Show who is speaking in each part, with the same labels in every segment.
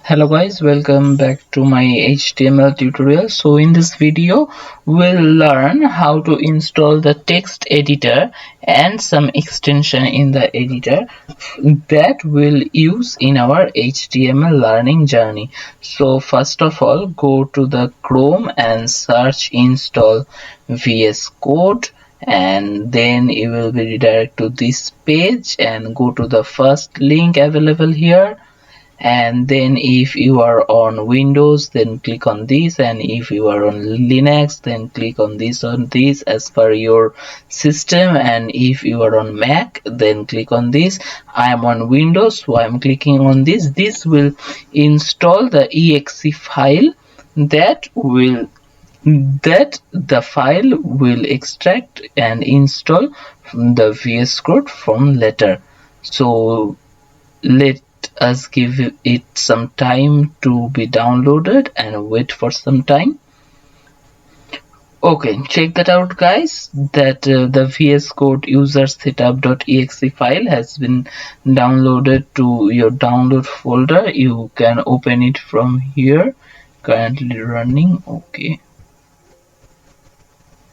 Speaker 1: Hello guys, welcome back to my HTML tutorial. So in this video we'll learn how to install the text editor and some extension in the editor that we'll use in our HTML learning journey. So first of all, go to the Chrome and search install VS Code, and then you will be redirected to this page and go to the first link available here. And then if you are on Windows, then click on this, and if you are on Linux, then click on this as per your system, and if you are on Mac, then click on this. I am on Windows, so I am clicking on this will install the exe file that the file will extract and install the VS Code from later. So let us give it some time to be downloaded and wait for some time. Okay, check that out guys, that the VS Code user setup.exe file has been downloaded to your download folder. You can open it from here, currently running.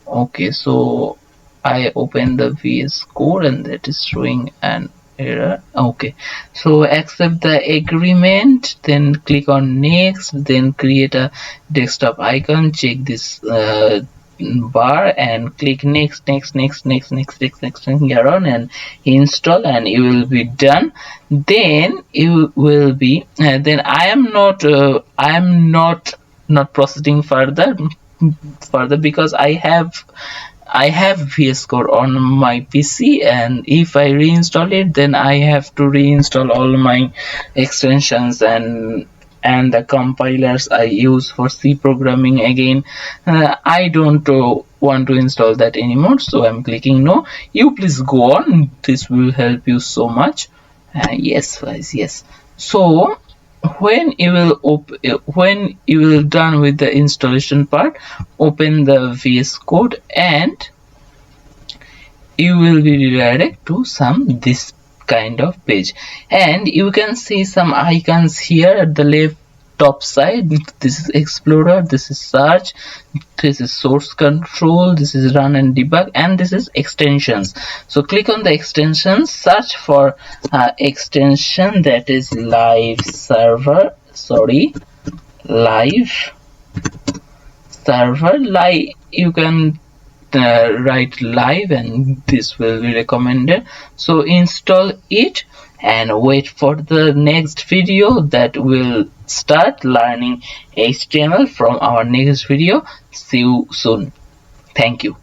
Speaker 1: Okay, so I open the VS Code and that is showing an error. Okay, so accept the agreement, then click on next, then create a desktop icon, check this bar and click next here on and install, and you will be done. Then you will be then I am not proceeding further because I have VS Code on my PC, and if I reinstall it, then I have to reinstall all my extensions and the compilers I use for C programming again. I don't want to install that anymore, so I'm clicking no. You please go on, this will help you so much. Yes guys, yes. So when you will done with the installation part, open the VS Code and you will be redirected to this kind of page, and you can see some icons here at the left top side. This is Explorer, this is Search, this is Source Control, this is Run and Debug, and this is Extensions. So click on the extensions, search for extension that is live server. You can write live and this will be recommended. So install it and wait for the next video that will start learning HTML from our next video. See you soon. Thank you.